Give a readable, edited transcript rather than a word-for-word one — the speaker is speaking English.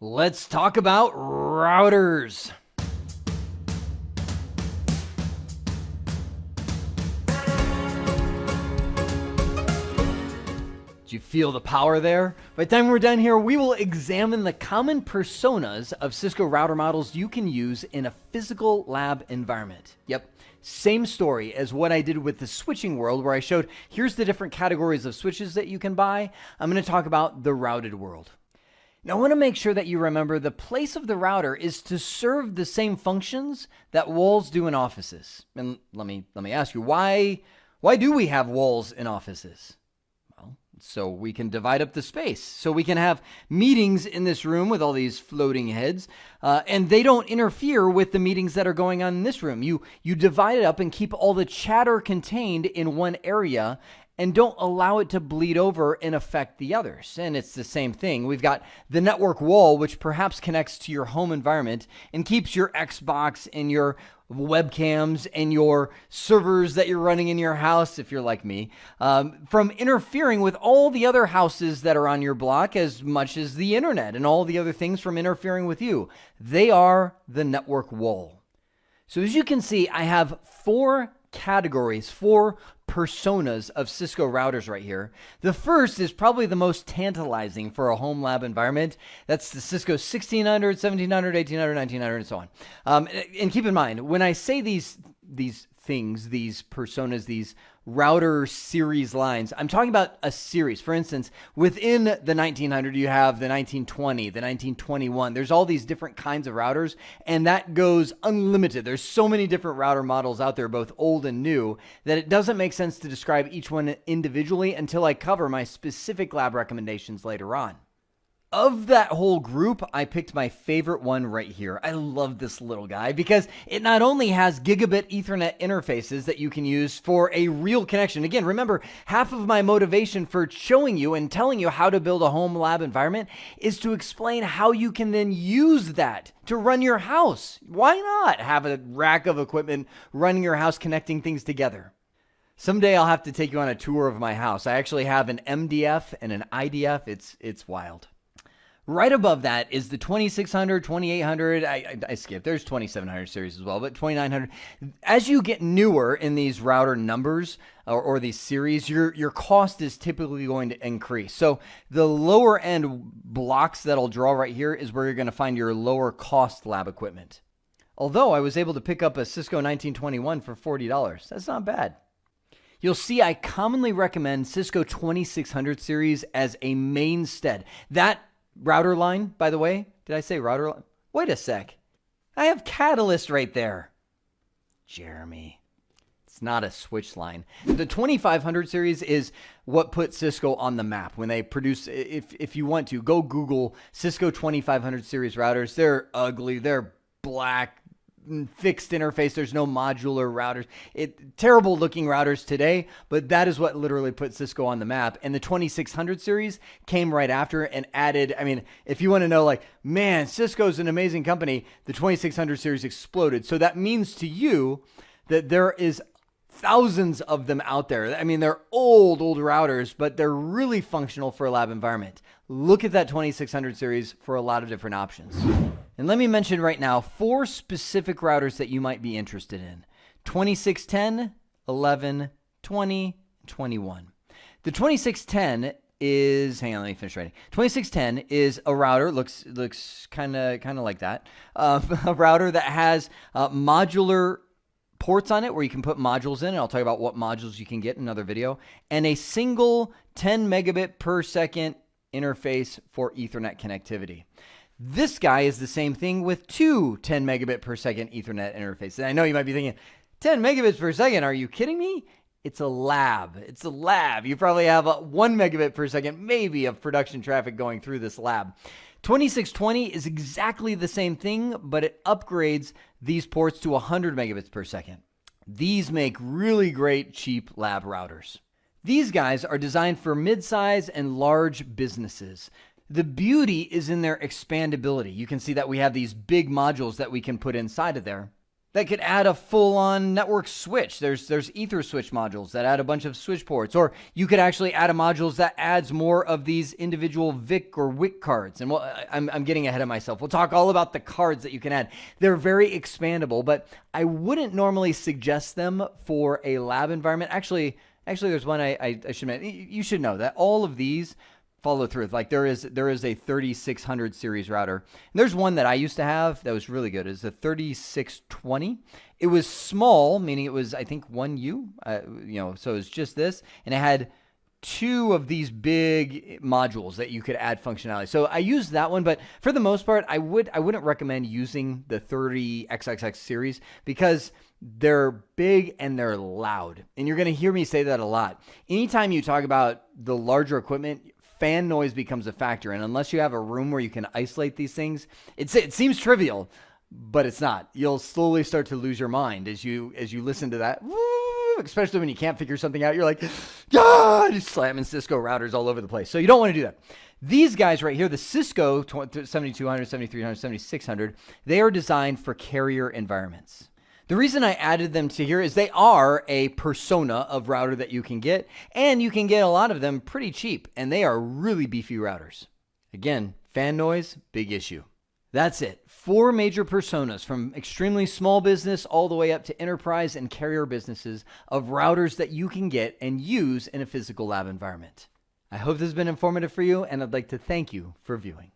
Let's talk about routers. Did you feel the power there? By the time we're done here, we will examine the common personas of Cisco router models you can use in a physical lab environment. Yep, same story as what I did with the switching world, where I showed here's the different categories of switches that you can buy. I'm going to talk about the routed world. Now, I want to make sure that you remember the place of the router is to serve the same functions that walls do in offices. And let me ask you, why do we have walls in offices? Well, so we can divide up the space. So we can have meetings in this room with all these floating heads, and they don't interfere with the meetings that are going on in this room. You divide it up and keep all the chatter contained in one area, and don't allow it to bleed over and affect the others. And it's the same thing. We've got the network wall, which perhaps connects to your home environment and keeps your Xbox and your webcams and your servers that you're running in your house, if you're like me, from interfering with all the other houses that are on your block, as much as the internet and all the other things from interfering with you. They are the network wall. So as you can see, I have four categories, four personas of Cisco routers right here. The first is probably the most tantalizing for a home lab environment. That's the Cisco 1600, 1700, 1800, 1900, and so on. And keep in mind, when I say these things, these personas, these router series lines, I'm talking about a series. For instance, within the 1900, you have the 1920, the 1921. There's all these different kinds of routers, and that goes unlimited. There's so many different router models out there, both old and new, that it doesn't make sense to describe each one individually until I cover my specific lab recommendations later on. Of that whole group, I picked my favorite one right here. I love this little guy because it not only has gigabit Ethernet interfaces that you can use for a real connection. Again, remember, half of my motivation for showing you and telling you how to build a home lab environment is to explain how you can then use that to run your house. Why not have a rack of equipment running your house, connecting things together? Someday I'll have to take you on a tour of my house. I actually have an MDF and an IDF. It's wild. Right above that is the 2600, 2800. I skipped. There's 2700 series as well, but 2900. As you get newer in these router numbers or these series, your cost is typically going to increase. So the lower end blocks that I'll draw right here is where you're going to find your lower cost lab equipment. Although I was able to pick up a Cisco 1921 for $40. That's not bad. You'll see I commonly recommend Cisco 2600 series as a mainstead. That router line, by the way, did I say router line? Wait a sec. I have Catalyst right there. Jeremy. It's not a switch line. The 2500 series is what put Cisco on the map. When they produce, if you want to, go Google Cisco 2500 series routers. They're ugly. They're black. Fixed interface. There's no modular routers. Terrible looking routers today, but that is what literally put Cisco on the map. And the 2600 series came right after and added, if you want to know, man, Cisco's an amazing company, the 2600 series exploded. So that means to you that there is thousands of them out there. They're old routers, but they're really functional for a lab environment. Look at that 2600 series for a lot of different options. And let me mention right now 4 specific routers that you might be interested in. 2610, 11, 20, 21. The 2610 is, hang on, let me finish writing. 2610 is a router, looks kind of like that. A router that has modular ports on it where you can put modules in, and I'll talk about what modules you can get in another video, and a single 10 megabit per second interface for Ethernet connectivity. This guy is the same thing with 2 10 megabit per second Ethernet interfaces. And I know you might be thinking, 10 megabits per second, are you kidding me? It's a lab. It's a lab. You probably have 1 megabit per second, maybe, of production traffic going through this lab. 2620 is exactly the same thing, but it upgrades these ports to 100 megabits per second. These make really great, cheap lab routers. These guys are designed for mid-size and large businesses. The beauty is in their expandability. You can see that we have these big modules that we can put inside of there. that could add a full-on network switch. There's Ether switch modules that add a bunch of switch ports, or you could actually add a modules that adds more of these individual VIC or WIC cards. And I'm getting ahead of myself. We'll talk all about the cards that you can add. They're very expandable, but I wouldn't normally suggest them for a lab environment. Actually, there's one I should mention. You should know that all of these follow through. Like there is a 3600 series router. And there's one that I used to have that was really good. It's a 3620. It was small, meaning it was, I think, 1U, so it was just this. And it had 2 of these big modules that you could add functionality. So I used that one, but for the most part, I wouldn't recommend using the 30XXX series because they're big and they're loud. And you're going to hear me say that a lot. Anytime you talk about the larger equipment, fan noise becomes a factor. And unless you have a room where you can isolate these things, it seems trivial, but it's not. You'll slowly start to lose your mind as you listen to that, especially when you can't figure something out. You're like, just slamming Cisco routers all over the place. So you don't want to do that. These guys right here, the Cisco 7200, 7300, 7600, they are designed for carrier environments. The reason I added them to here is they are a persona of router that you can get, and you can get a lot of them pretty cheap, and they are really beefy routers. Again, fan noise, big issue. That's it. 4 major personas from extremely small business all the way up to enterprise and carrier businesses of routers that you can get and use in a physical lab environment. I hope this has been informative for you, and I'd like to thank you for viewing.